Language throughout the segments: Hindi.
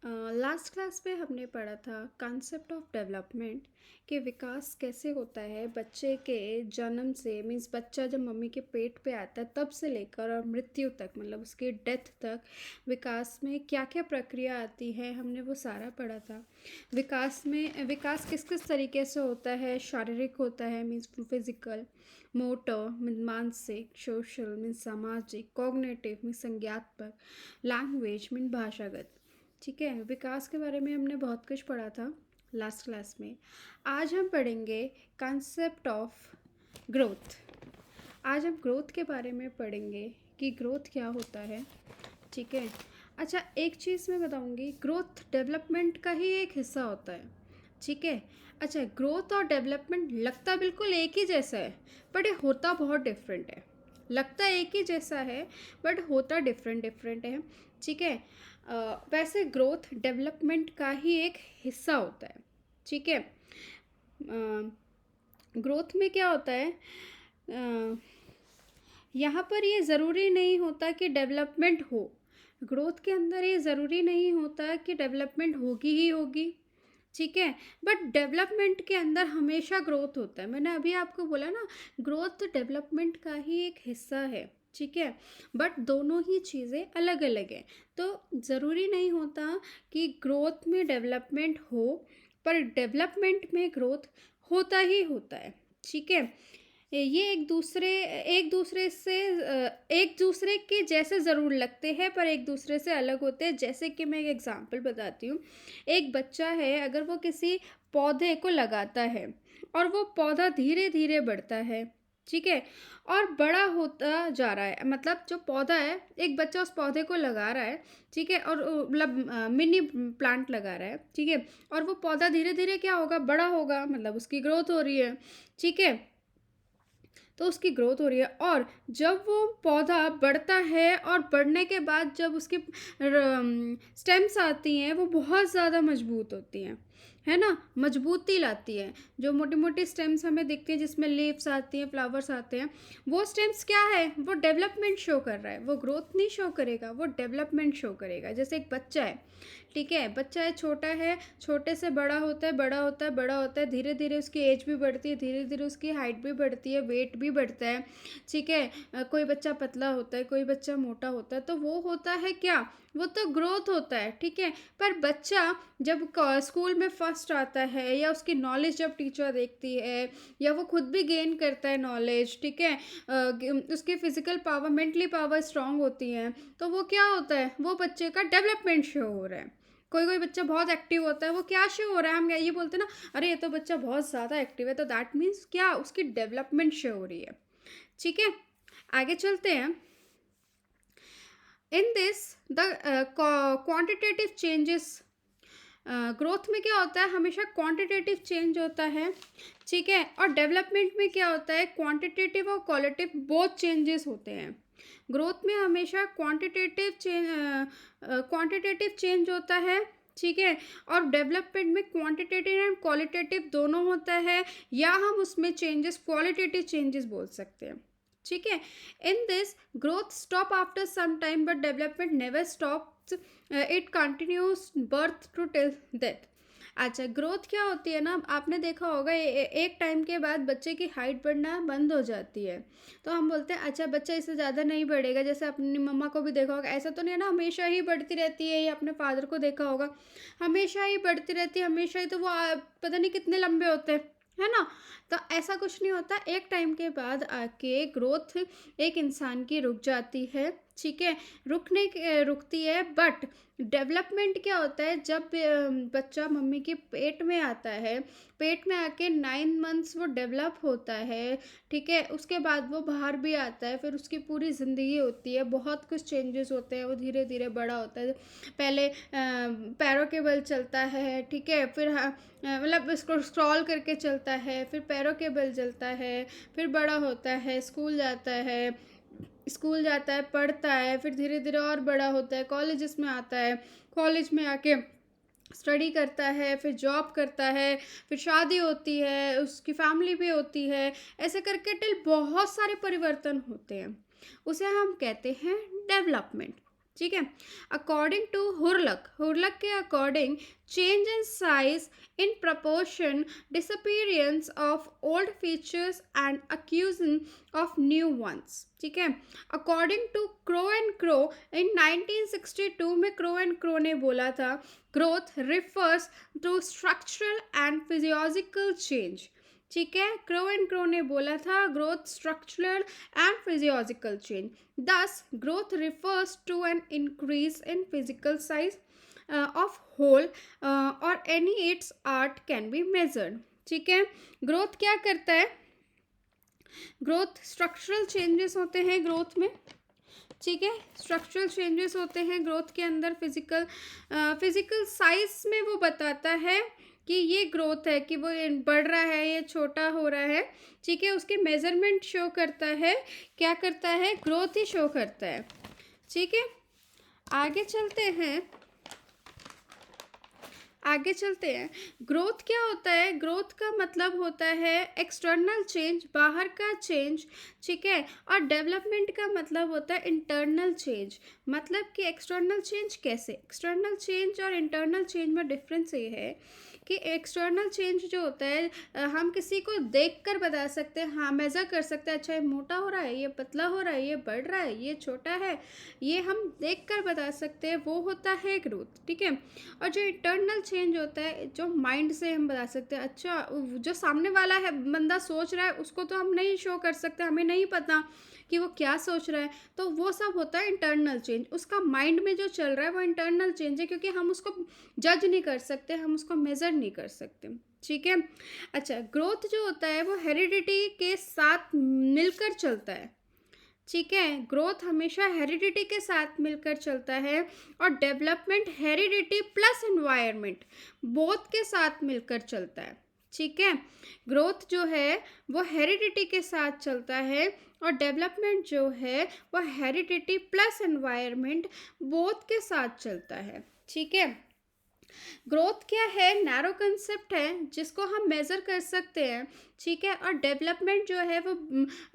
लास्ट क्लास में हमने पढ़ा था कॉन्सेप्ट ऑफ डेवलपमेंट कि विकास कैसे होता है बच्चे के जन्म से मीन्स बच्चा जब मम्मी के पेट पे आता है तब से लेकर और मृत्यु तक मतलब उसके डेथ तक विकास में क्या क्या प्रक्रिया आती है हमने वो सारा पढ़ा था। विकास किस किस तरीके से होता है, शारीरिक होता है मीन्स फिजिकल, मोटर मीन्स मानसिक, सोशल मीन्स सामाजिक, कॉग्निटिव मीन्स संज्ञात्मक, लैंग्वेज मीन्स भाषागत। ठीक है, विकास के बारे में हमने बहुत कुछ पढ़ा था लास्ट क्लास में। आज हम पढ़ेंगे कॉन्सेप्ट ऑफ ग्रोथ। आज हम ग्रोथ के बारे में पढ़ेंगे कि ग्रोथ क्या होता है। ठीक है। अच्छा, एक चीज़ मैं बताऊंगी, ग्रोथ डेवलपमेंट का ही एक हिस्सा होता है। ठीक है। अच्छा, ग्रोथ और डेवलपमेंट लगता बिल्कुल एक ही जैसा है बट ये होता बहुत डिफरेंट है। लगता एक ही जैसा है बट होता डिफरेंट डिफरेंट है। ठीक है। वैसे ग्रोथ डेवलपमेंट का ही एक हिस्सा होता है। ठीक है। ग्रोथ में क्या होता है, यहाँ पर ये ज़रूरी नहीं होता कि डेवलपमेंट हो। ग्रोथ के अंदर ये ज़रूरी नहीं होता कि डेवलपमेंट होगी ही होगी। ठीक है। बट डेवलपमेंट के अंदर हमेशा ग्रोथ होता है। मैंने अभी आपको बोला ना, ग्रोथ डेवलपमेंट का ही एक हिस्सा है। ठीक है। बट दोनों ही चीज़ें अलग अलग हैं। तो ज़रूरी नहीं होता कि ग्रोथ में डेवलपमेंट हो, पर डेवलपमेंट में ग्रोथ होता ही होता है। ठीक है। ये एक दूसरे के जैसे ज़रूर लगते हैं पर एक दूसरे से अलग होते हैं। जैसे कि मैं एक एग्जांपल बताती हूँ। एक बच्चा है, अगर वो किसी पौधे को लगाता है और वो पौधा धीरे धीरे बढ़ता है। ठीक है। और बड़ा होता जा रहा है, मतलब जो पौधा है, एक बच्चा उस पौधे को लगा रहा है। ठीक है। और मतलब मिनी प्लांट लगा रहा है। ठीक है। और वो पौधा धीरे धीरे क्या होगा, बड़ा होगा, मतलब उसकी ग्रोथ हो रही है। ठीक है। तो उसकी ग्रोथ हो रही है और जब वो पौधा बढ़ता है और बढ़ने के बाद जब उसकी स्टेम्स आती हैं वो बहुत ज़्यादा मजबूत होती हैं, है ना, मजबूती लाती है। जो मोटी मोटी स्टेम्स हमें दिखती है जिसमें लीव्स आती हैं, फ्लावर्स आते हैं, वो स्टेम्स क्या है, वो डेवलपमेंट शो कर रहा है। वो ग्रोथ नहीं शो करेगा, वो डेवलपमेंट शो करेगा। जैसे एक बच्चा है, ठीक है, बच्चा है, छोटा है, छोटे से बड़ा होता है, बड़ा होता है, बड़ा होता है, धीरे धीरे उसकी एज भी बढ़ती है, धीरे धीरे उसकी हाइट भी बढ़ती है, वेट भी बढ़ता है। ठीक है। कोई बच्चा पतला होता है, कोई बच्चा मोटा होता है, तो वो होता है क्या, वो तो ग्रोथ होता है। ठीक है। पर बच्चा जब स्कूल में फर्स्ट आता है या उसकी नॉलेज जब टीचर देखती है या वो खुद भी गेन करता है नॉलेज, ठीक है, उसकी physical power, mentally power strong होती है, तो वो क्या होता है, वो बच्चे का डेवलपमेंट शो हो रहा है। कोई कोई बच्चा बहुत एक्टिव होता है, वो क्या शो हो रहा है, हम ये बोलते हैं ना, अरे ये तो बच्चा बहुत ज़्यादा एक्टिव है, तो दैट मीन्स क्या, उसकी डेवलपमेंट शो हो रही है। ठीक है। आगे चलते हैं। In this the quantitative changes, growth में क्या होता है, हमेशा क्वांटिटेटिव चेंज होता है। ठीक है। और डेवलपमेंट में क्या होता है, क्वांटिटेटिव और क्वालिटेटिव बोथ चेंजेस होते हैं। ग्रोथ में हमेशा क्वांटिटेटिव चेंज होता है। ठीक है। और डेवलपमेंट में क्वांटिटेटिव एंड क्वालिटेटिव दोनों होता है, या हम उसमें चेंजेस क्वालिटेटिव चेंजेस बोल सकते हैं। ठीक है। In this growth stop after some time but development never stops, it continues birth to till death. अच्छा, ग्रोथ क्या होती है ना, आपने देखा होगा एक टाइम के बाद बच्चे की हाइट बढ़ना बंद हो जाती है। तो हम बोलते हैं अच्छा बच्चा इससे ज़्यादा नहीं बढ़ेगा। जैसे अपनी मम्मा को भी देखा होगा, ऐसा तो नहीं है ना हमेशा ही बढ़ती रहती है, या अपने फादर को देखा होगा हमेशा ही बढ़ती रहती है, हमेशा ही, तो वो पता नहीं कितने लंबे होते हैं, है ना। तो ऐसा कुछ नहीं होता, एक टाइम के बाद आके ग्रोथ एक इंसान की रुक जाती है। ठीक है। रुकती है। बट डेवलपमेंट क्या होता है, जब बच्चा मम्मी के पेट में आता है, पेट में आके 9 मंथ्स वो डेवलप होता है। ठीक है। उसके बाद वो बाहर भी आता है, फिर उसकी पूरी ज़िंदगी होती है, बहुत कुछ चेंजेस होते हैं, वो धीरे धीरे बड़ा होता है। पहले पैरों के बल चलता है। ठीक है। फिर मतलब इसको स्क्रॉल करके चलता है, फिर पैरों के बल चलता है, फिर बड़ा होता है, स्कूल जाता है, पढ़ता है, फिर धीरे धीरे और बड़ा होता है, कॉलेजेस में आता है, कॉलेज में आके स्टडी करता है, फिर जॉब करता है, फिर शादी होती है, उसकी फैमिली भी होती है। ऐसे करके टिल बहुत सारे परिवर्तन होते हैं, उसे हम कहते हैं डेवलपमेंट। ठीक है। अकॉर्डिंग टू हुरलक के according change in size in proportion disappearance of old features and acquisition of new ones. ठीक है। According to Crow and Crow in 1962 में क्रो एंड क्रो ने बोला था growth refers to structural and physiological change. ठीक है। क्रो एंड क्रो ने बोला था growth structural and physiological change. This growth refers to an increase in physical size of whole और any its art can be measured. ठीक है। ग्रोथ क्या करता है? ग्रोथ स्ट्रक्चरल चेंजेस होते हैं ग्रोथ में। ठीक है। स्ट्रक्चरल चेंजेस होते हैं ग्रोथ के अंदर। फिजिकल साइज में वो बताता है कि ये ग्रोथ है, कि वो बढ़ रहा है, ये छोटा हो रहा है। ठीक है। उसके मेजरमेंट शो करता है, क्या करता है? ग्रोथ ही शो करता है। ठीक है। आगे चलते हैं। ग्रोथ क्या होता है? ग्रोथ का मतलब होता है एक्सटर्नल चेंज, बाहर का चेंज। ठीक है। और डेवलपमेंट का मतलब होता है इंटरनल चेंज। मतलब कि एक्सटर्नल चेंज कैसे? एक्सटर्नल चेंज और इंटरनल चेंज में डिफरेंस ये है कि एक्सटर्नल चेंज जो होता है हम किसी को देखकर बता सकते हैं, हाँ मेज़र कर सकते हैं, अच्छा ये मोटा हो रहा है, ये पतला हो रहा है, ये बढ़ रहा है, ये छोटा है, ये हम देखकर बता सकते हैं, वो होता है ग्रोथ। ठीक है। और जो इंटरनल चेंज होता है, जो माइंड से हम बता सकते हैं, अच्छा जो सामने वाला है बंदा सोच रहा है उसको तो हम नहीं शो कर सकते, हमें नहीं पता कि वो क्या सोच रहा है, तो वो सब होता है इंटरनल चेंज। उसका माइंड में जो चल रहा है वो इंटरनल चेंज है, क्योंकि हम उसको जज नहीं कर सकते, हम उसको मेज़र नहीं कर सकते। ठीक है। अच्छा, ग्रोथ जो होता है वो हेरिडिटी के साथ मिलकर चलता है। ठीक है। ग्रोथ हमेशा हेरिडिटी के साथ मिलकर चलता है और development heredity plus environment both के साथ मिलकर चलता है। ठीक है। ग्रोथ जो है वो हेरिडिटी के साथ चलता है और डेवलपमेंट जो है वो हेरिडिटी प्लस एनवायरनमेंट बोथ के साथ चलता है। ठीक है। ग्रोथ क्या है? नैरो कंसेप्ट है जिसको हम मेज़र कर सकते हैं। ठीक है। और डेवलपमेंट जो है वो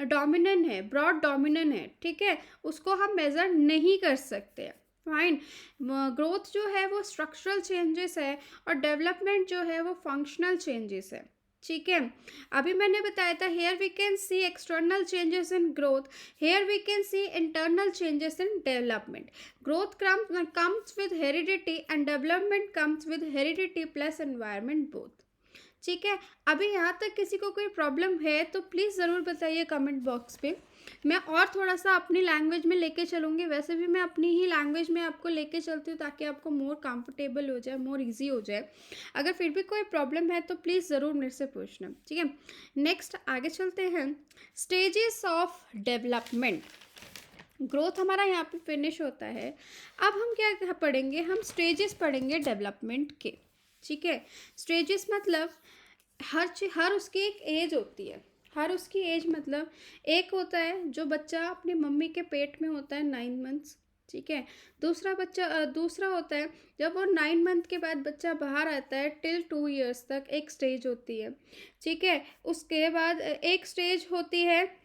डोमिनेंट है, ब्रॉड डोमिनेंट है। ठीक है। उसको हम मेज़र नहीं कर सकते। फाइन। ग्रोथ जो है वो स्ट्रक्चरल चेंजेस है और डेवलपमेंट जो है वो फंक्शनल चेंजेस है। ठीक है। अभी मैंने बताया था here we can see external changes in growth, here we can see internal changes in development. Growth comes with heredity and development comes with heredity plus environment both। ठीक है। अभी यहाँ तक किसी को कोई प्रॉब्लम है तो प्लीज़ ज़रूर बताइए कमेंट बॉक्स पे। मैं और थोड़ा सा अपनी लैंग्वेज में लेके चलूँगी, वैसे भी मैं अपनी ही लैंग्वेज में आपको लेके चलती हूँ ताकि आपको मोर कंफर्टेबल हो जाए, मोर इजी हो जाए। अगर फिर भी कोई प्रॉब्लम है तो प्लीज़ ज़रूर मेरे से पूछना। ठीक है। नेक्स्ट आगे चलते हैं। Stages of development. ग्रोथ हमारा यहाँ पे फिनिश होता है। अब हम क्या पढ़ेंगे? हम स्टेजेस पढ़ेंगे डेवलपमेंट के। ठीक है। स्टेजेस मतलब हर उसकी एक एज होती है। हर उसकी एज मतलब एक होता है जो बच्चा अपनी मम्मी के पेट में होता है 9 मंथ्स। ठीक है। दूसरा होता है जब वो 9 मंथ के बाद बच्चा बाहर आता है टिल 2 इयर्स तक, एक स्टेज होती है। ठीक है। उसके बाद एक स्टेज होती है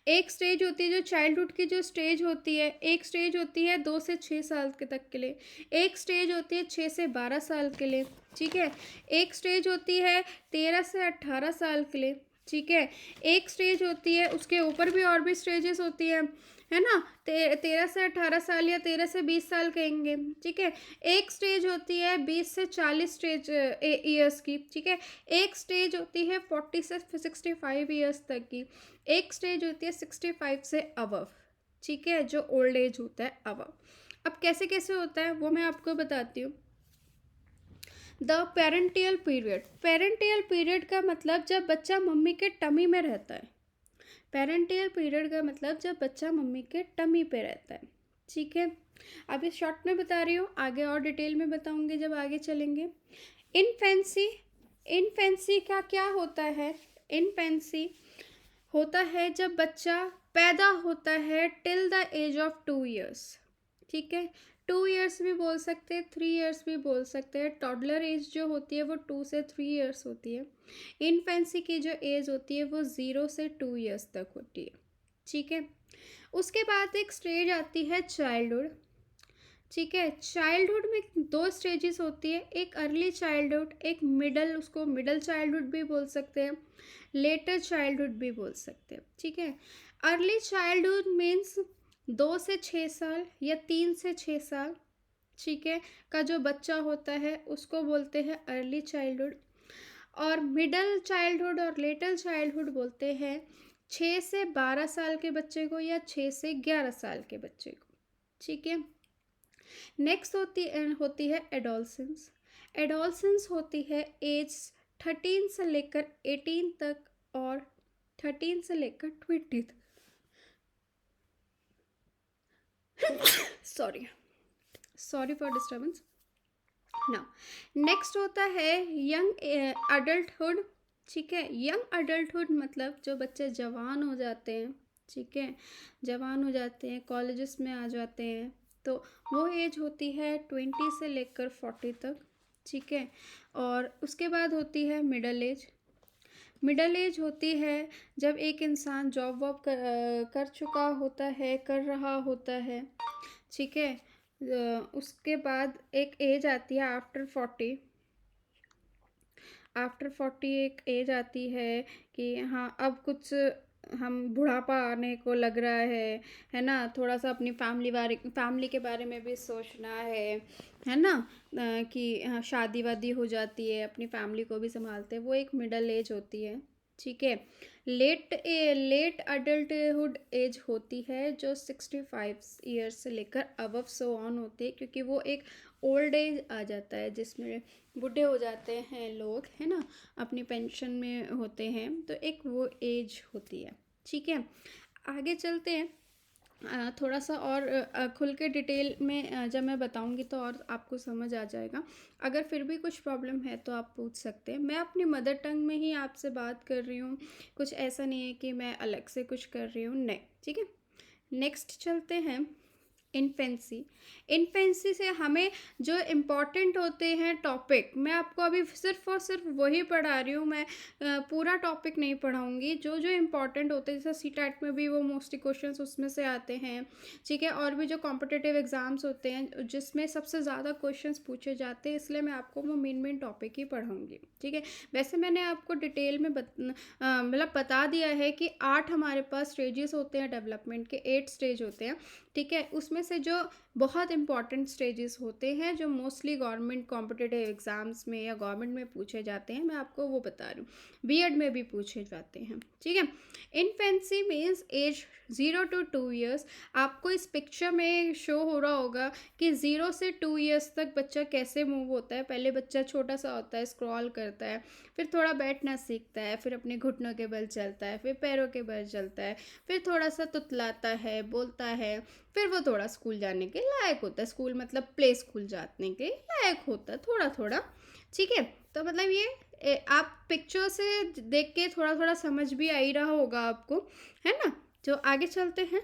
जो चाइल्डहुड की जो स्टेज होती है। एक स्टेज होती है 2 से 6 साल के तक के लिए। एक स्टेज होती है 6 से 12 साल के लिए। ठीक है। एक स्टेज होती है 13 से 18 साल के लिए। ठीक है। एक स्टेज होती है, उसके ऊपर भी और भी स्टेजेस होती है ना, 13 से 18 साल या 13 से 20 साल कहेंगे। ठीक है। एक स्टेज होती है 20 से 40 स्टेज ईयर्स की। ठीक है। एक स्टेज होती है 40 से 65 ईयर्स तक की। एक स्टेज होती है 65 से अबव। ठीक है। जो ओल्ड एज होता है अबव। अब कैसे कैसे होता है वो मैं आपको बताती हूँ। द पेरेंटियल पीरियड का मतलब जब बच्चा मम्मी के टमी में रहता है। पेरेंटियल पीरियड का मतलब जब बच्चा मम्मी के टमी पे रहता है। ठीक है। अभी शॉर्ट में बता रही हूँ, आगे और डिटेल में बताऊंगी जब आगे चलेंगे। इनफेंसी का क्या होता है? इनफेंसी होता है जब बच्चा पैदा होता है till the age of 2 years. ठीक है। 2 इयर्स भी बोल सकते हैं, 3 इयर्स भी बोल सकते हैं। टॉडलर एज जो होती है वो 2 से 3 इयर्स होती है। इनफेंसी की जो एज होती है वो 0 से 2 इयर्स तक होती है। ठीक है। उसके बाद एक स्टेज आती है चाइल्डहुड। ठीक है, चाइल्डहुड में दो स्टेजेस होती है, एक अर्ली चाइल्डहुड, एक मिडल, उसको मिडल चाइल्डहुड भी बोल सकते हैं, लेटर चाइल्डहुड भी बोल सकते हैं। ठीक है, अर्ली चाइल्डहुड मीन्स 2 से 6 साल या 3 से 6 साल, ठीक है, का जो बच्चा होता है उसको बोलते हैं अर्ली चाइल्डहुड। और मिडल चाइल्डहुड और लेटर चाइल्डहुड बोलते हैं 6 से 12 साल के बच्चे को या 6 से 11 साल के बच्चे को। ठीक है, नेक्स्ट होती है एडोलसेंस। एडोलसेंस होती है एज 13 से लेकर 18 तक और 13 से लेकर 20 तक। Sorry sorry for disturbance. Now next होता है यंग अडल्टहुड। ठीक है, यंग अडल्टहुड मतलब जो बच्चे जवान हो जाते हैं, ठीक है, जवान हो जाते हैं, कॉलेजेस में आ जाते हैं, तो वो एज होती है 20 से लेकर 40 तक। ठीक है, और उसके बाद होती है मिडल एज। मिडल एज होती है जब एक इंसान जॉब वॉब कर चुका होता है, कर रहा होता है। ठीक है, उसके बाद एक एज आती है आफ्टर 40। आफ्टर 40 एक एज आती है कि हाँ अब कुछ हम बुढ़ापा आने को लग रहा है ना, थोड़ा सा अपनी फैमिली के बारे में भी सोचना है ना, कि हाँ शादी वादी हो जाती है, अपनी फैमिली को भी संभालते हैं, वो एक मिडल एज होती है। ठीक है, लेट अडल्टहुड एज होती है जो 65 ईयर्स से लेकर अबव सो ऑन होती है, क्योंकि वो एक ओल्ड एज आ जाता है जिसमें बूढ़े हो जाते हैं लोग, है ना, अपनी पेंशन में होते हैं, तो एक वो एज होती है। ठीक है, आगे चलते हैं। थोड़ा सा और खुल के डिटेल में जब मैं बताऊंगी तो और आपको समझ आ जाएगा। अगर फिर भी कुछ प्रॉब्लम है तो आप पूछ सकते हैं। मैं अपनी मदर टंग में ही आपसे बात कर रही हूँ, कुछ ऐसा नहीं है कि मैं अलग से कुछ कर रही हूँ, नहीं। ठीक है, नेक्स्ट चलते हैं इन्फेंसी। इन्फेंसी से हमें जो इम्पॉर्टेंट होते हैं टॉपिक, मैं आपको अभी सिर्फ और सिर्फ वही पढ़ा रही हूँ, मैं पूरा टॉपिक नहीं पढ़ाऊँगी। जो जो इम्पॉर्टेंट होते हैं, जैसे सीटेट में भी वो मोस्टली क्वेश्चंस उसमें से आते हैं। ठीक है, और भी जो कॉम्पिटिटिव एग्ज़ाम्स होते हैं जिसमें सबसे ज़्यादा क्वेश्चंस पूछे जाते हैं, इसलिए मैं आपको वो मेन टॉपिक ही पढ़ाऊँगी। ठीक है, वैसे मैंने आपको डिटेल में मतलब बता दिया है कि 8 हमारे पास स्टेजेस होते हैं डेवलपमेंट के, 8 स्टेज होते हैं। ठीक है, उसमें से जो बहुत इंपॉर्टेंट स्टेजेस होते हैं जो मोस्टली गवर्नमेंट कॉम्पिटिटिव एग्जाम्स में या गवर्नमेंट में पूछे जाते हैं, मैं आपको वो बता रही हूँ, बीएड में भी पूछे जाते हैं। ठीक है, infancy means age 0 to 2 years. आपको इस पिक्चर में शो हो रहा होगा कि 0 से 2 ईयर्स तक बच्चा कैसे मूव होता है। पहले बच्चा छोटा सा होता है, स्क्रॉल करता है, फिर थोड़ा बैठना सीखता है, फिर अपने घुटनों के बल चलता है, फिर पैरों के बल चलता है, फिर थोड़ा सा तुतलाता है, बोलता है, फिर वो थोड़ा स्कूल जाने के लायक होता है। स्कूल मतलब प्ले स्कूल जाने के लायक होता है थोड़ा थोड़ा। ठीक है, तो मतलब ये आप पिक्चर से देख के थोड़ा थोड़ा समझ भी आ ही रहा होगा आपको, है ना। जो आगे चलते हैं,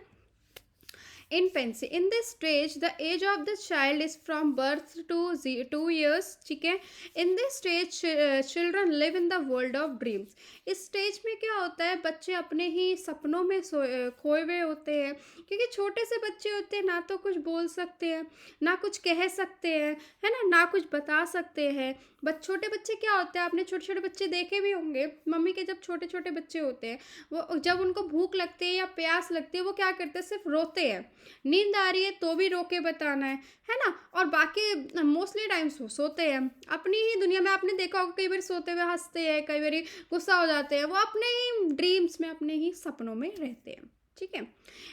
infancy. In this stage the age of the child is from birth to 2 years. ठीक है, in this stage children live in the world of dreams. इस स्टेज में क्या होता है, बच्चे अपने ही सपनों में खोए हुए होते हैं, क्योंकि छोटे से बच्चे होते हैं, ना तो कुछ बोल सकते हैं, ना कुछ कह सकते हैं, है ना कुछ बता सकते हैं। छोटे बच्चे क्या होते हैं, आपने छोटे छोटे बच्चे देखे भी होंगे, मम्मी के जब छोटे छोटे बच्चे होते हैं, वो जब उनको भूख लगती है या प्यास लगती है, वो क्या करते हैं, सिर्फ रोते हैं। नींद आ रही है तो भी रो के बताना है ना, और बाकी मोस्टली टाइम्स वो सोते हैं अपनी ही दुनिया में। आपने देखा होगा कई बार सोते हुए हंसते हैं, कई बार गुस्सा हो जाते हैं, वो अपने ही ड्रीम्स में, अपने ही सपनों में रहते हैं। ठीक है,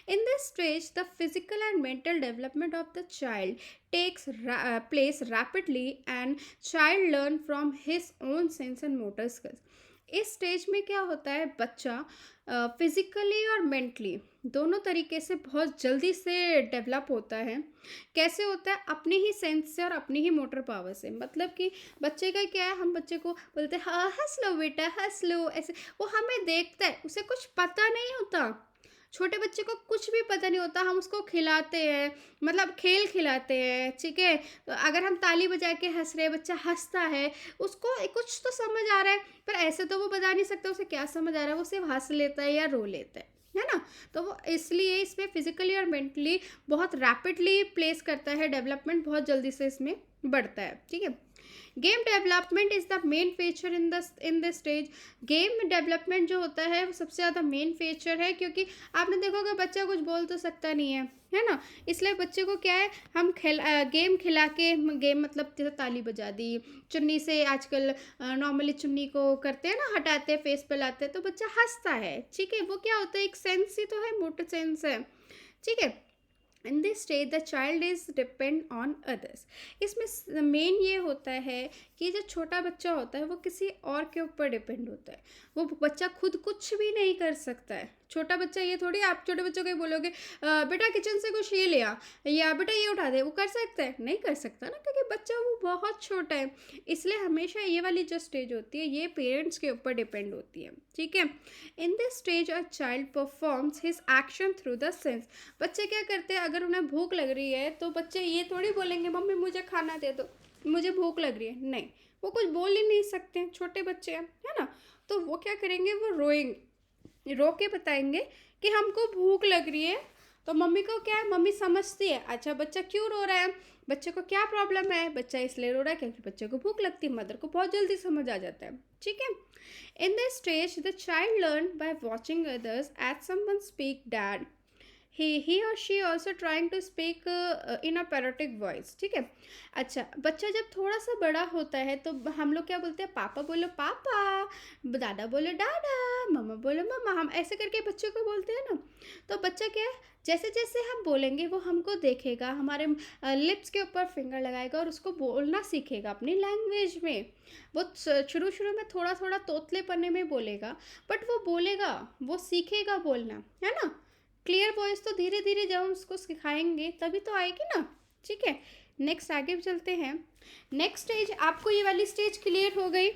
in this stage the physical and mental development of the child takes place rapidly and child learn from his own sense and motor skills. इस स्टेज में क्या होता है, बच्चा फिजिकली और मेंटली दोनों तरीके से बहुत जल्दी से डेवलप होता है। कैसे होता है, अपने ही सेंस से और अपनी ही मोटर पावर से। मतलब कि बच्चे का क्या है, हम बच्चे को बोलते हैं हाँ हंस लो बेटा हंस लो, ऐसे वो हमें देखता है, उसे कुछ पता नहीं होता। छोटे बच्चे को कुछ भी पता नहीं होता, हम उसको खिलाते हैं, मतलब खेल खिलाते हैं। ठीक है, तो अगर हम ताली बजा के हंस रहे हैं, बच्चा हंसता है, उसको कुछ तो समझ आ रहा है, पर ऐसे तो वो बता नहीं सकता उसे क्या समझ आ रहा है, वो सिर्फ हंस लेता है या रो लेता है है ना? तो वो इसलिए इसमें फिज़िकली और मेंटली बहुत रैपिडली प्लेस करता है, डेवलपमेंट बहुत जल्दी से इसमें बढ़ता है, ठीक है? Game development is the main feature in this stage. Game development जो होता है वो सबसे ज़्यादा मेन फीचर है, क्योंकि आपने देखा होगा बच्चा कुछ बोल तो सकता नहीं है ना? इसलिए बच्चे को क्या है, हम गेम खिला के, गेम मतलब जैसे ताली बजा दी, चुन्नी से आजकल नॉर्मली चुन्नी को करते हैं ना, हटाते हैं, फेस पे लाते हैं, तो बच्चा हँसता है, ठीक है? वो क्या होता है, एक सेंस ही तो है, मोटर सेंस है, ठीक है? In this stage the child is depend on others. इसमें मेन ये होता है कि जो छोटा बच्चा होता है वो किसी और के ऊपर डिपेंड होता है। वो बच्चा खुद कुछ भी नहीं कर सकता है। छोटा बच्चा ये थोड़ी, आप छोटे बच्चों को ही बोलोगे बेटा किचन से कुछ ये ले आ, या बेटा ये उठा दे, वो कर सकता है? नहीं कर सकता ना, क्योंकि बच्चा वो बहुत छोटा है। इसलिए हमेशा ये वाली जो स्टेज होती है ये पेरेंट्स के ऊपर डिपेंड होती है, ठीक है? In this stage a child performs his action through the sense. बच्चे क्या करते हैं, अगर उन्हें भूख लग रही है तो बच्चे ये थोड़ी बोलेंगे मम्मी मुझे खाना दे दो, मुझे भूख लग रही है, नहीं, वो कुछ बोल ही नहीं सकते हैं, छोटे बच्चे हैं, है ना? तो वो क्या करेंगे, वो रोएंगे, रो के बताएंगे कि हमको भूख लग रही है। तो मम्मी को क्या है, मम्मी समझती है, अच्छा बच्चा क्यों रो रहा है, बच्चे को क्या प्रॉब्लम है, बच्चा इसलिए रो रहा है क्योंकि बच्चे को भूख लगती है। मदर को बहुत जल्दी समझ आ जाता है, ठीक है? In this stage the child learn by watching others as someone speak dad, he or she also trying to speak in a parrotic voice, ठीक है? अच्छा, बच्चा जब थोड़ा सा बड़ा होता है तो हम लोग क्या बोलते हैं, पापा बोलो पापा, दादा बोलो दादा, मम्मा बोलो मम्मा, हम ऐसे करके बच्चे को बोलते हैं ना। तो बच्चा क्या है, जैसे जैसे हम बोलेंगे वो हमको देखेगा, हमारे लिप्स के ऊपर फिंगर लगाएगा और उसको बोलना सीखेगा अपनी लैंग्वेज में। वो शुरू शुरू में थोड़ा थोड़ा तोतलेपने में बोलेगा, बट वो बोलेगा, वो सीखेगा बोलना, है ना? क्लियर वॉइस तो धीरे धीरे जब हम उसको सिखाएंगे तभी तो आएगी ना, ठीक है? नेक्स्ट आगे चलते हैं। नेक्स्ट स्टेज, आपको ये वाली स्टेज क्लियर हो गई,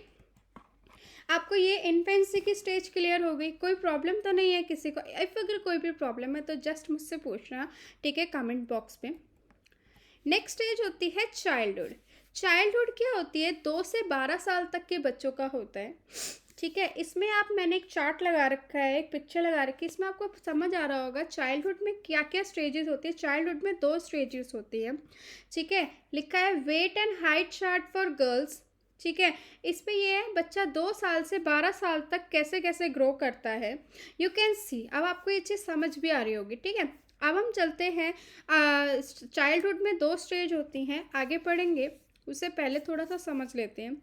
आपको ये इन्फेंसी की स्टेज क्लियर हो गई, कोई प्रॉब्लम तो नहीं है किसी को? इफ अगर कोई भी प्रॉब्लम है तो जस्ट मुझसे पूछना, ठीक है, कमेंट बॉक्स में। नेक्स्ट स्टेज होती है चाइल्डहुड। चाइल्डहुड क्या होती है, 2 से 12 साल तक के बच्चों का होता है, ठीक है? इसमें आप, मैंने एक चार्ट लगा रखा है, एक पिक्चर लगा रखी है, इसमें आपको समझ आ रहा होगा चाइल्डहुड में क्या क्या स्टेजेस होती है। चाइल्डहुड में 2 स्टेजेस होती है, ठीक है? लिखा है weight and height chart for girls, ठीक है? इस पे ये है बच्चा 2 साल से 12 साल तक कैसे कैसे ग्रो करता है, यू कैन सी। अब आपको ये चीज़ समझ भी आ रही होगी, ठीक है? अब हम चलते हैं, चाइल्डहुड में 2 स्टेज होती हैं, आगे पढ़ेंगे, उससे पहले थोड़ा सा समझ लेते हैं।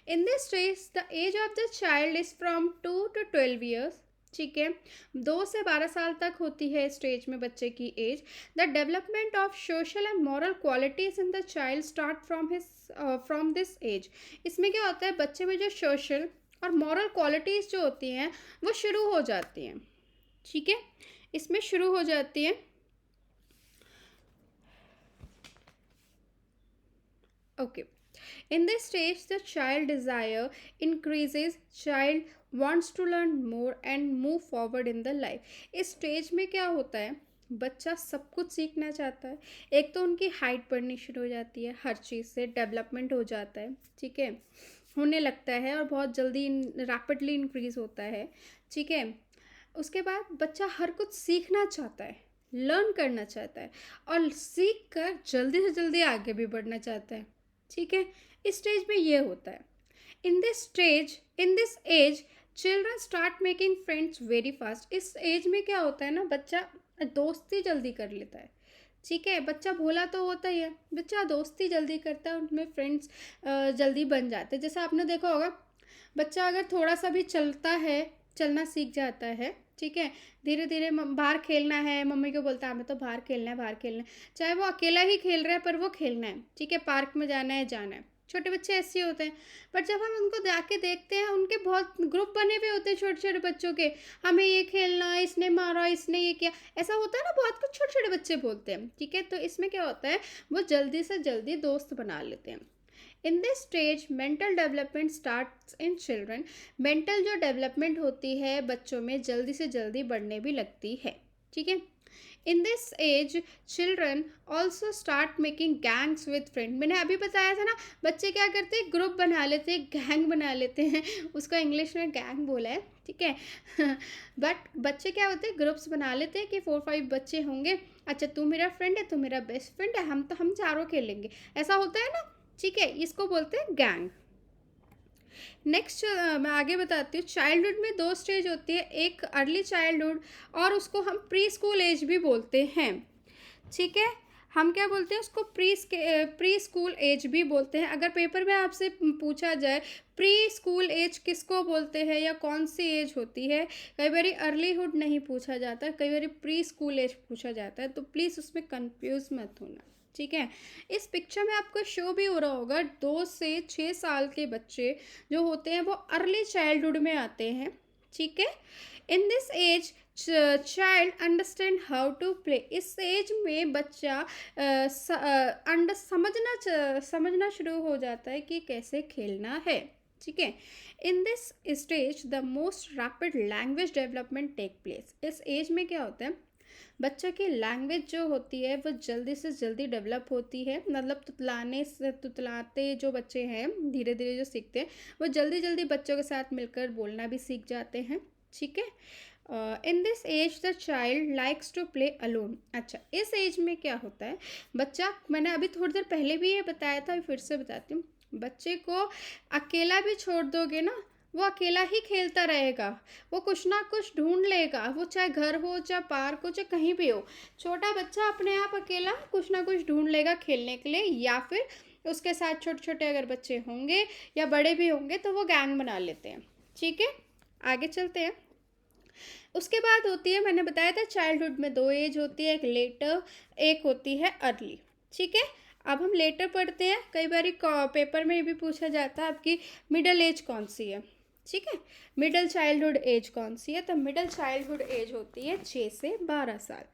In this stage the age of the child is from 2 to 12 years, ठीक है? 2 से 12 साल तक होती है स्टेज में बच्चे की age. The development of social and moral qualities in the child start from this age. इसमें क्या होता है, बच्चे में जो सोशल और मॉरल क्वालिटीज़ जो होती हैं वो शुरू हो जाती हैं, ठीक है? इसमें शुरू हो जाती हैं, okay. In this stage, the child desire increases, child wants to learn more and move forward in the life। इस स्टेज में क्या होता है, बच्चा सब कुछ सीखना चाहता है। एक तो उनकी हाइट बढ़नी शुरू हो जाती है, हर चीज़ से डेवलपमेंट हो जाता है, ठीक है, होने लगता है और बहुत जल्दी रैपिडली इंक्रीज होता है, ठीक है? उसके बाद बच्चा हर कुछ सीखना चाहता है, लर्न करना चाहता है और सीख कर जल्दी से जल्दी आगे भी बढ़ना चाहता है, ठीक है? इस स्टेज में ये होता है। In this age children start making friends very fast. इस एज में क्या होता है ना, बच्चा दोस्ती जल्दी कर लेता है, ठीक है? बच्चा भोला तो होता ही है, बच्चा दोस्ती जल्दी करता है, उनमें फ्रेंड्स जल्दी बन जाते हैं। जैसे आपने देखा होगा, बच्चा अगर थोड़ा सा भी चलता है, चलना सीख जाता है, ठीक है, धीरे धीरे बाहर खेलना है, मम्मी को बोलता है हमें तो बाहर खेलना है, बाहर खेलना है, चाहे वो अकेला ही खेल रहा है पर वो खेलना है, ठीक है, पार्क में जाना है, जाना है। छोटे बच्चे ऐसे ही होते हैं, पर जब हम उनको जाके देखते हैं, उनके बहुत ग्रुप बने हुए होते हैं छोटे छोटे बच्चों के, हमें ये खेलना, इसने मारा, इसने ये किया, ऐसा होता है ना, बहुत कुछ छोटे छोटे बच्चे बोलते हैं, ठीक है? तो इसमें क्या होता है, वो जल्दी से जल्दी दोस्त बना लेते हैं। In this stage mental development starts in children. Mental जो डेवलपमेंट होती है बच्चों में जल्दी से जल्दी बढ़ने भी लगती है, ठीक है? In this age children also start making gangs with friend. मैंने अभी बताया था ना, बच्चे क्या करते हैं, ग्रुप बना लेते हैं, गैंग बना लेते हैं, उसका इंग्लिश में गैंग बोला है, ठीक है। बट बच्चे क्या होते हैं, ग्रुप्स बना लेते हैं कि 4-5 बच्चे होंगे, अच्छा तू मेरा फ्रेंड है, तू मेरा बेस्ट फ्रेंड है, हम चारों खेलेंगे, ऐसा होता है ना, ठीक है, इसको बोलते हैं गैंग। नेक्स्ट मैं आगे बताती हूँ। चाइल्डहुड में दो स्टेज होती है, एक अर्ली चाइल्डहुड और उसको हम प्री स्कूल एज भी बोलते हैं, ठीक है। हम क्या बोलते हैं उसको, प्री स्कूल एज भी बोलते हैं। अगर पेपर में आपसे पूछा जाए प्री स्कूल एज किसको बोलते हैं या कौन सी एज होती है, कई बार अर्लीहुड नहीं पूछा जाता, कई बार प्री स्कूल एज पूछा जाता है, तो प्लीज़ उसमें कंफ्यूज मत होना, ठीक है। इस पिक्चर में आपको शो भी हो रहा होगा, 2 से 6 साल के बच्चे जो होते हैं वो अर्ली चाइल्डहुड में आते हैं, ठीक है। In this age child understand how to play. इस एज में बच्चा समझना शुरू हो जाता है कि कैसे खेलना है, ठीक है। In this stage the most rapid language development take place. इस एज में क्या होता है, बच्चा की लैंग्वेज जो होती है वो जल्दी से जल्दी डेवलप होती है, मतलब तुतलाते जो बच्चे हैं धीरे धीरे जो सीखते हैं वो जल्दी जल्दी बच्चों के साथ मिलकर बोलना भी सीख जाते हैं, ठीक है। In this age the child likes to play alone. अच्छा, इस एज में क्या होता है, बच्चा, मैंने अभी थोड़ी देर पहले भी ये बताया था, फिर से बताती हूँ, बच्चे को अकेला भी छोड़ दोगे ना, वो अकेला ही खेलता रहेगा, वो कुछ ना कुछ ढूंढ लेगा, वो चाहे घर हो चाहे पार्क हो चाहे कहीं भी हो, छोटा बच्चा अपने आप अकेला कुछ ना कुछ ढूंढ लेगा खेलने के लिए, या फिर उसके साथ छोटे छोटे अगर बच्चे होंगे या बड़े भी होंगे तो वो गैंग बना लेते हैं, ठीक है। आगे चलते हैं। उसके बाद होती है, मैंने बताया था चाइल्डहुड में दो एज होती है, एक लेटर, एक होती है अर्ली, ठीक है। अब हम लेटर पढ़ते हैं, कई बार पेपर में ये भी पूछा जाता है आपकी मिडल एज कौन सी है, ठीक है, मिडल चाइल्डहुड एज कौन सी है, तो मिडल चाइल्डहुड एज होती है 6 से 12 साल,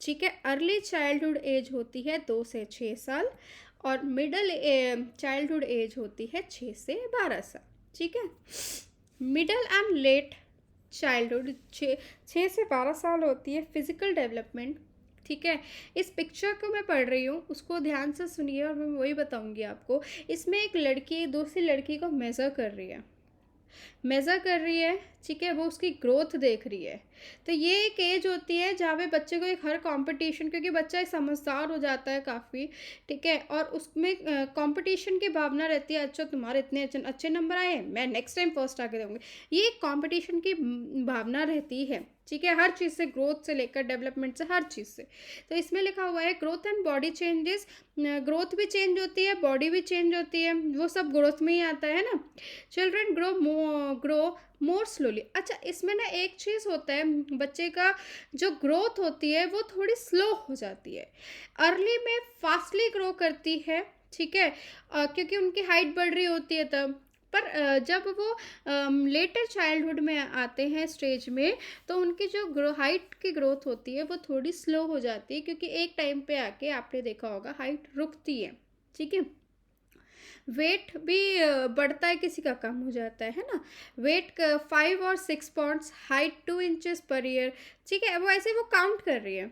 ठीक है। अर्ली चाइल्डहुड एज होती है 2 से 6 साल और मिडल चाइल्डहुड एज होती है 6 से 12 साल, ठीक है। मिडल एंड लेट चाइल्डहुड 6 से 12 साल होती है फिजिकल डेवलपमेंट, ठीक है। इस पिक्चर को मैं पढ़ रही हूँ, उसको ध्यान से सुनिए और मैं वही बताऊँगी आपको। इसमें एक लड़की दूसरी लड़की को मेज़र कर रही है, ठीक है, वो उसकी ग्रोथ देख रही है। तो ये एक एज होती है जहाँ पे बच्चे को एक हर कंपटीशन, क्योंकि बच्चा एक समझदार हो जाता है काफ़ी, ठीक है, और उसमें कंपटीशन की भावना रहती है, अच्छा तुम्हारे इतने अच्छे नंबर आए हैं, मैं नेक्स्ट टाइम फर्स्ट आके दूँगी, ये एक कंपटीशन की भावना रहती है, ठीक है, हर चीज़ से, ग्रोथ से लेकर डेवलपमेंट से, हर चीज़ से। तो इसमें लिखा हुआ है growth and body changes, growth भी चेंज होती है, बॉडी भी चेंज होती है, वो सब ग्रोथ में ही आता है ना। Children grow more slowly. अच्छा, इसमें ना एक चीज़ होता है, बच्चे का जो ग्रोथ होती है वो थोड़ी स्लो हो जाती है, अर्ली में फास्टली ग्रो करती है, ठीक है, क्योंकि उनकी हाइट बढ़ रही होती है तब। पर जब वो लेटर चाइल्डहुड में आते हैं स्टेज में, तो उनकी जो हाइट की ग्रोथ होती है वो थोड़ी स्लो हो जाती है, क्योंकि एक टाइम पे आके आपने देखा होगा हाइट रुकती है, ठीक है। वेट भी बढ़ता है, किसी का कम हो जाता है ना। वेट 5 और 6 pounds, height 2 inches per year, ठीक है, वो ऐसे वो काउंट कर रही है।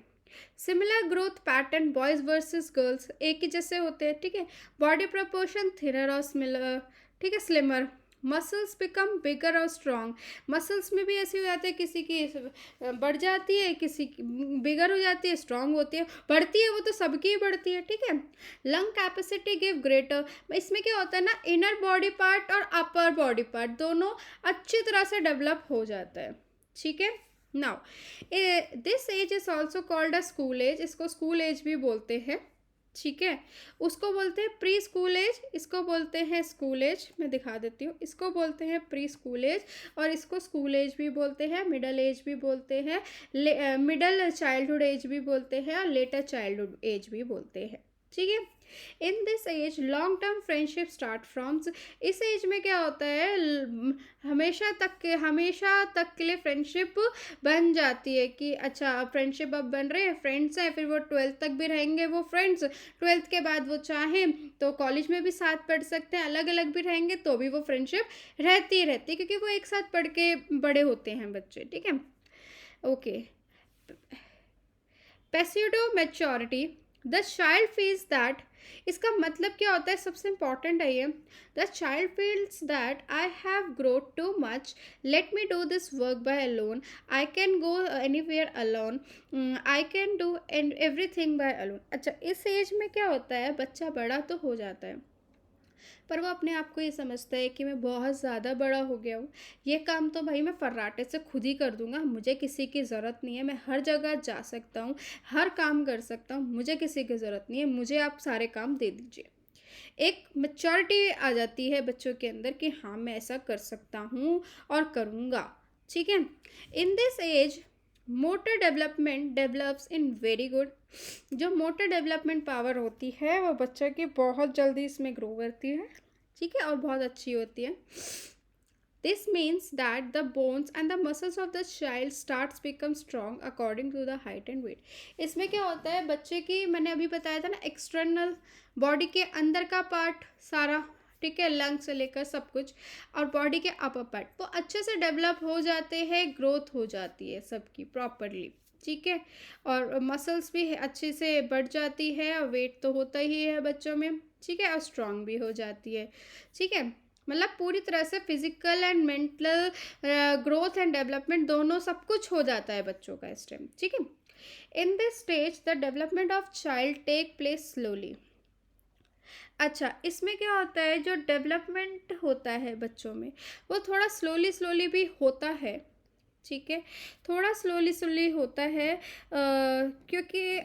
Similar growth pattern boys versus girls, एक ही जैसे होते हैं, ठीक है। बॉडी प्रोपोर्शन थिनर और स्मिलर, ठीक है, स्लिमर। मसल्स बिकम बिगर और स्ट्रॉन्ग, मसल्स में भी ऐसी हो जाती है, किसी की बढ़ जाती है, किसी की बिगर हो जाती है, स्ट्रॉन्ग होती है, बढ़ती है वो तो सबकी ही बढ़ती है, ठीक है। लंग कैपेसिटी गिव ग्रेटर, इसमें क्या होता है ना, इनर बॉडी पार्ट और अपर बॉडी पार्ट दोनों अच्छी तरह से डेवलप हो जाता है, ठीक है। Now this age is also called a school age, इसको स्कूल एज भी बोलते हैं, ठीक है। उसको बोलते हैं प्री स्कूल एज, इसको बोलते हैं स्कूल एज, मैं दिखा देती हूँ, इसको बोलते हैं प्री स्कूल एज और इसको स्कूल एज भी बोलते हैं, मिडल एज भी बोलते हैं, मिडल चाइल्डहुड एज भी बोलते हैं और लेटर चाइल्डहुड एज भी बोलते हैं, ठीक है। In this age long term friendship start froms, इस एज में क्या होता है, हमेशा तक के लिए फ्रेंडशिप बन जाती है, कि अच्छा फ्रेंडशिप अब बन रहे हैं, फ्रेंड्स हैं, फिर वो 12th तक भी रहेंगे वो फ्रेंड्स, 12th के बाद वो चाहें तो कॉलेज में भी साथ पढ़ सकते हैं, अलग अलग भी रहेंगे तो भी वो फ्रेंडशिप रहती ही रहती है, क्योंकि वो एक साथ पढ़ के बड़े होते हैं बच्चे, ठीक है। Okay, pseudo maturity, the child feels that, इसका मतलब क्या होता है, सबसे इंपॉर्टेंट है ये, the child feels that I have grow too much, let me do this work by alone, I can go anywhere alone, I can do and everything by alone. अच्छा, इस एज में क्या होता है, बच्चा बड़ा तो हो जाता है पर वो अपने आप को ये समझता है कि मैं बहुत ज़्यादा बड़ा हो गया हूँ, ये काम तो भाई मैं फर्राटे से खुद ही कर दूंगा, मुझे किसी की ज़रूरत नहीं है, मैं हर जगह जा सकता हूँ, हर काम कर सकता हूँ, मुझे किसी की ज़रूरत नहीं है, मुझे आप सारे काम दे दीजिए। एक मैच्योरिटी आ जाती है बच्चों के अंदर कि हाँ मैं ऐसा कर सकता हूँ और करूँगा। ठीक है, in this age motor development develops in very good, जो मोटर डेवलपमेंट पावर होती है वो बच्चे की बहुत जल्दी इसमें ग्रो करती है। ठीक है, और बहुत अच्छी होती है। This means that the bones and the muscles of the child starts become strong according to the height and weight. इसमें क्या होता है, बच्चे की मैंने अभी बताया था ना, एक्सटर्नल बॉडी के अंदर का पार्ट सारा, ठीक है, लंग से लेकर सब कुछ, और बॉडी के अपर पार्ट वो अच्छे से डेवलप हो जाते हैं, ग्रोथ हो जाती है सबकी प्रॉपरली। ठीक है, और मसल्स भी अच्छे से बढ़ जाती है, और वेट तो होता ही है बच्चों में। ठीक है, और स्ट्रांग भी हो जाती है। ठीक है, मतलब पूरी तरह से physical and mental growth and development दोनों सब कुछ हो जाता है बच्चों का इस टाइम। ठीक है, in this stage the development of child take place slowly. अच्छा, इसमें क्या होता है, जो डेवलपमेंट होता है बच्चों में वो थोड़ा स्लोली स्लोली भी होता है। ठीक है, थोड़ा स्लोली स्लोली होता है, क्योंकि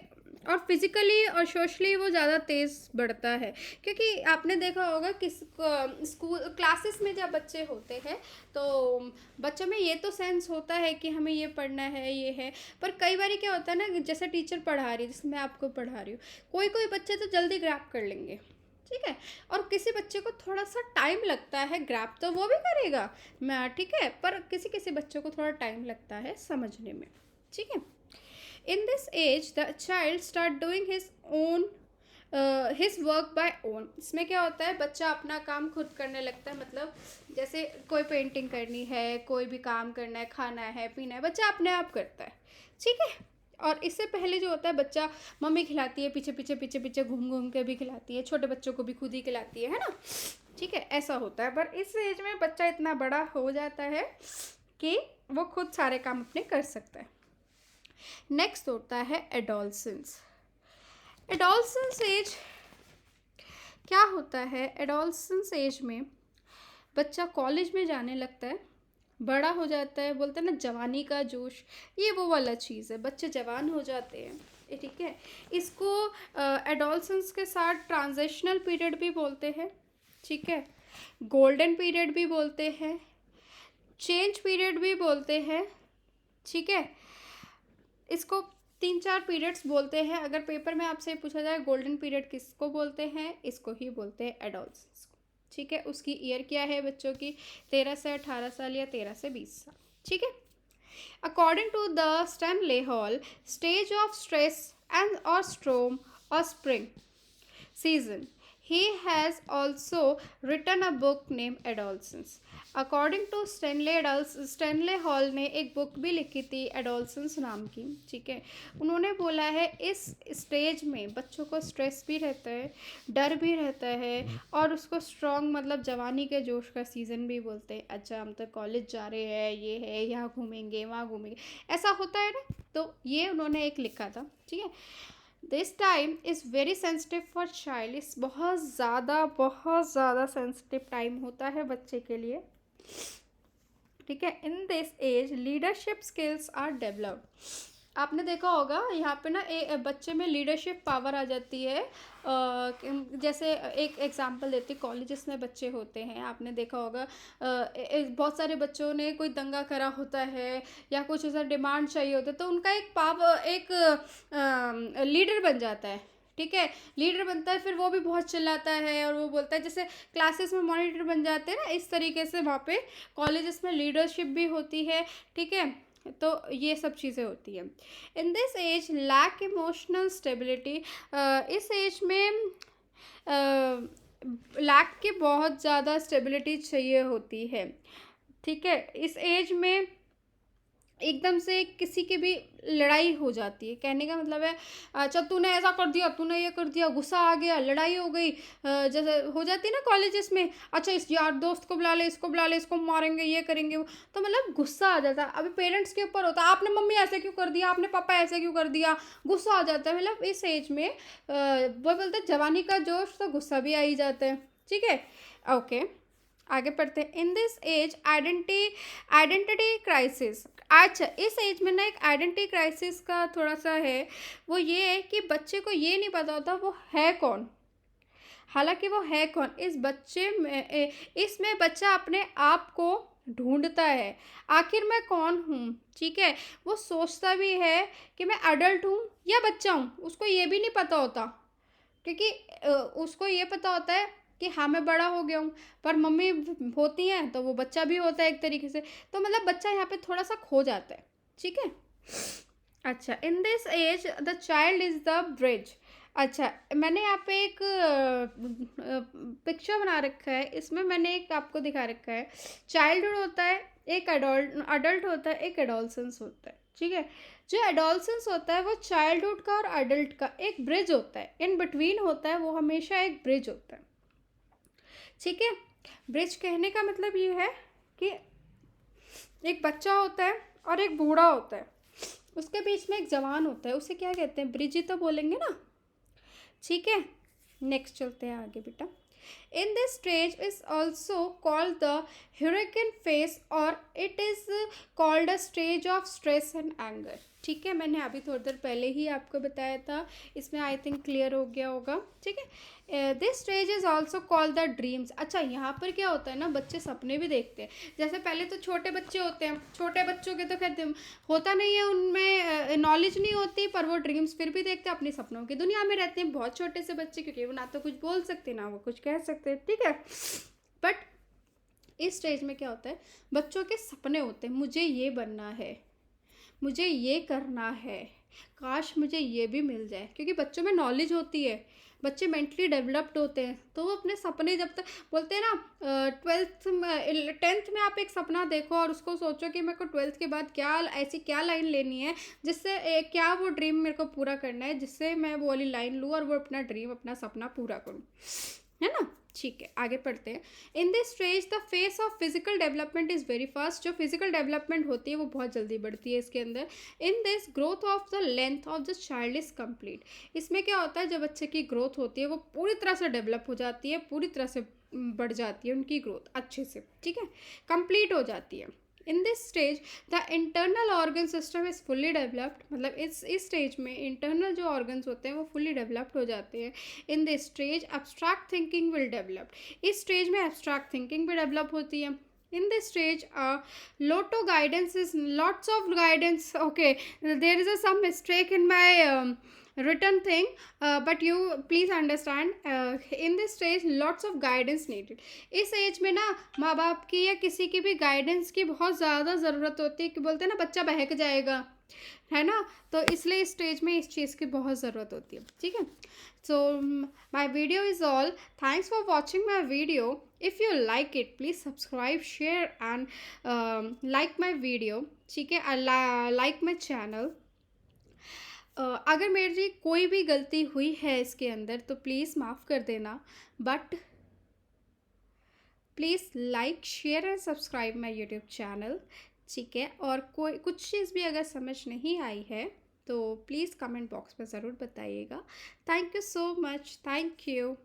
और फिजिकली और सोशली वो ज़्यादा तेज़ बढ़ता है, क्योंकि आपने देखा होगा कि स्कूल क्लासेस में जब बच्चे होते हैं तो बच्चों में ये तो सेंस होता है कि हमें ये पढ़ना है, ये है, पर कई बार क्या होता है ना, जैसे टीचर पढ़ा रही है, जैसे मैं आपको पढ़ा रही हूँ, कोई कोई बच्चे तो जल्दी ग्रैब कर लेंगे। ठीक है, और किसी बच्चे को थोड़ा सा टाइम लगता है, ग्रैब तो वो भी करेगा मैं, ठीक है, पर किसी किसी बच्चों को थोड़ा टाइम लगता है समझने में। ठीक है, in this age the child start doing his own his work by own. इसमें क्या होता है, बच्चा अपना काम खुद करने लगता है, मतलब जैसे कोई पेंटिंग करनी है, कोई भी काम करना है, खाना है, पीना है, बच्चा अपने आप करता है। ठीक है, और इससे पहले जो होता है, बच्चा मम्मी खिलाती है, पीछे पीछे पीछे पीछे घूम घूम के भी खिलाती है, छोटे बच्चों को भी खुद ही खिलाती है ना। ठीक है, ऐसा होता है, पर इस एज में बच्चा इतना बड़ा हो जाता है कि वो खुद सारे काम अपने कर सकता है। नेक्स्ट होता है एडोलसेंस। एडोलसेंस एज क्या होता है, एडोलसेंस एज में बच्चा कॉलेज में जाने लगता है, बड़ा हो जाता है, बोलते हैं ना जवानी का जोश, ये वो वाला चीज़ है, बच्चे जवान हो जाते हैं। ठीक है, इसको एडोलसेंस के साथ ट्रांजिशनल पीरियड भी बोलते हैं। ठीक है, गोल्डन पीरियड भी बोलते हैं, चेंज पीरियड भी बोलते हैं। ठीक है, इसको 3-4 पीरियड्स बोलते हैं। अगर पेपर में आपसे पूछा जाए गोल्डन पीरियड किसको बोलते हैं, इसको ही बोलते हैं, एडोलसेंस को। ठीक है, उसकी ईयर क्या है बच्चों की, 13 से 18 साल या 13 से 20 साल। ठीक है, according to the Stanley Hall, stage of stress and और स्ट्रोम और spring season. He has also written a book named Adolescence. According to Stanley hall ने एक बुक भी लिखी थी एडोलसेंस नाम की। ठीक है, उन्होंने बोला है इस स्टेज में बच्चों को स्ट्रेस भी रहता है, डर भी रहता है, और उसको स्ट्रॉन्ग मतलब जवानी के जोश का सीज़न भी बोलते हैं। अच्छा, हम तो कॉलेज जा रहे हैं, ये है, यहाँ घूमेंगे, वहाँ घूमेंगे, ऐसा होता है ना, तो ये उन्होंने एक लिखा था। ठीक है, this time is very sensitive for child, इस बहुत ज़्यादा सेंसिटिव टाइम होता है बच्चे के लिए। ठीक है, in this age leadership skills are developed. आपने देखा होगा यहाँ पे ना बच्चे में लीडरशिप पावर आ जाती है। जैसे एक एग्जांपल देती, कॉलेजेस में बच्चे होते हैं, आपने देखा होगा बहुत सारे बच्चों ने कोई दंगा करा होता है या कुछ ऐसा डिमांड चाहिए होता है, तो उनका एक लीडर बन जाता है। ठीक है, लीडर बनता है, फिर वो भी बहुत चिल्लाता है और वो बोलता है, जैसे क्लासेस में मॉनिटर बन जाते हैं ना, इस तरीके से वहाँ पे कॉलेजेस में लीडरशिप भी होती है। ठीक है, तो ये सब चीज़ें होती हैं। In this age lack emotional stability, इस एज में लैक की बहुत ज़्यादा स्टेबिलिटी चाहिए होती है। ठीक है, इस एज में एकदम से किसी की भी लड़ाई हो जाती है। कहने का मतलब है अच्छा तूने ऐसा कर दिया, तूने ये कर दिया, गुस्सा आ गया, लड़ाई हो गई। जैसे हो जाती है ना कॉलेजेस में, अच्छा इस यार दोस्त को बुला ले, इसको बुला ले, इसको मारेंगे, ये करेंगे वो। तो मतलब गुस्सा आ जाता है। अभी पेरेंट्स के ऊपर होता है, आपने मम्मी ऐसे क्यों कर दिया, आपने पापा ऐसे क्यों कर दिया, गुस्सा आ जाता है। मतलब इस एज में वो बोलते हैं जवानी का जोश, तो गुस्सा भी आ ही जाता है। ठीक है, ओके, आगे पढ़ते हैं। In this age identity crisis. अच्छा, इस एज में ना एक आइडेंटिटी क्राइसिस का थोड़ा सा है। वो ये है कि बच्चे को ये नहीं पता होता वो है कौन। हालांकि वो है कौन, इस बच्चे में इसमें बच्चा अपने आप को ढूंढता है, आखिर मैं कौन हूँ। ठीक है, वो सोचता भी है कि मैं अडल्ट हूँ या बच्चा हूँ, उसको ये भी नहीं पता होता। क्योंकि उसको ये पता होता है कि हाँ मैं बड़ा हो गया हूँ, पर मम्मी होती हैं तो वो बच्चा भी होता है एक तरीके से। तो मतलब बच्चा यहाँ पे थोड़ा सा खो जाता है। ठीक है, अच्छा, in this age the child is the bridge. अच्छा, मैंने यहाँ पे एक पिक्चर बना रखा है, इसमें मैंने एक आपको दिखा रखा है। चाइल्डहुड होता है, एक अडल्ट होता है, एक एडोलसेंस होता है। ठीक है, जो एडोलसेंस होता है वो चाइल्डहुड का और अडल्ट का एक ब्रिज होता है, इन बिटवीन होता है, वो हमेशा एक ब्रिज होता है। ठीक है, ब्रिज कहने का मतलब ये है कि एक बच्चा होता है और एक बूढ़ा होता है, उसके बीच में एक जवान होता है, उसे क्या कहते हैं, ब्रिज ही तो बोलेंगे ना। ठीक है, नेक्स्ट चलते हैं आगे बेटा। In this stage is also called the hurricane phase और it is called a stage of stress and anger. ठीक है, मैंने अभी थोड़ी देर पहले ही आपको बताया था, इसमें आई थिंक क्लियर हो गया होगा। ठीक है, this stage is also called the dreams. अच्छा, यहाँ पर क्या होता है ना, बच्चे सपने भी देखते हैं। जैसे पहले तो छोटे बच्चे होते हैं, छोटे बच्चों के तो कहते हैं होता नहीं है, उनमें नॉलेज नहीं होती, पर वो ड्रीम्स फिर भी देखते हैं, अपने सपनों की दुनिया में रहते हैं। बहुत छोटे से बच्चे, क्योंकि वो ना तो कुछ बोल सकते ना वो कुछ कह सकते। ठीक है, बट इस स्टेज में क्या होता है, बच्चों के सपने होते हैं, मुझे ये बनना है, मुझे ये करना है, काश मुझे ये भी मिल जाए। क्योंकि बच्चों में नॉलेज होती है, बच्चे मेंटली डेवलप्ड होते हैं, तो वो अपने सपने जब तक बोलते हैं ना, 12th में 10th में आप एक सपना देखो और उसको सोचो कि मेरे को 12th के बाद क्या ऐसी क्या लाइन लेनी है जिससे क्या वो ड्रीम मेरे को पूरा करना है, जिससे मैं वो वाली लाइन लूँ और वो अपना ड्रीम अपना सपना पूरा करूँ, है ना। ठीक है, आगे पढ़ते हैं। In this stage the face of physical development is very fast. जो फिजिकल डेवलपमेंट होती है वो बहुत जल्दी बढ़ती है इसके अंदर। इन this growth of the length of the child is complete. इसमें क्या होता है, जब बच्चे की ग्रोथ होती है वो पूरी तरह से डेवलप हो जाती है, पूरी तरह से बढ़ जाती है उनकी ग्रोथ अच्छे से। ठीक है, कंप्लीट हो जाती है। In this stage the internal organ system is fully developed. मतलब इस स्टेज में इंटरनल जो ऑर्गन्स होते हैं वो फुल्ली डेवलप्ड हो जाते हैं। In this stage abstract thinking will develop. इस स्टेज में एब्स्ट्रैक्ट थिंकिंग भी डेवलप होती है। In this stage, lot of guidance is lots of guidance. Okay, there is some mistake in my written thing, but you please understand. In this stage, lots of guidance needed. इस एज में ना माँ बाप की या किसी की भी गाइडेंस की बहुत ज़्यादा ज़रूरत होती है, कि बोलते हैं ना बच्चा बहक जाएगा, है ना। तो इसलिए इस स्टेज में इस चीज़ की बहुत ज़रूरत होती है। ठीक है, so my video is all. Thanks for watching my video. If you like it, please subscribe, share and like my video. ठीक है, like my channel. अगर मेरी कोई भी गलती हुई है इसके अंदर तो प्लीज़ माफ़ कर देना, but please like share and subscribe my YouTube channel. ठीक है, और कोई कुछ चीज़ भी अगर समझ नहीं आई है तो प्लीज़ कमेंट बॉक्स में ज़रूर बताइएगा। Thank you so much, thank you.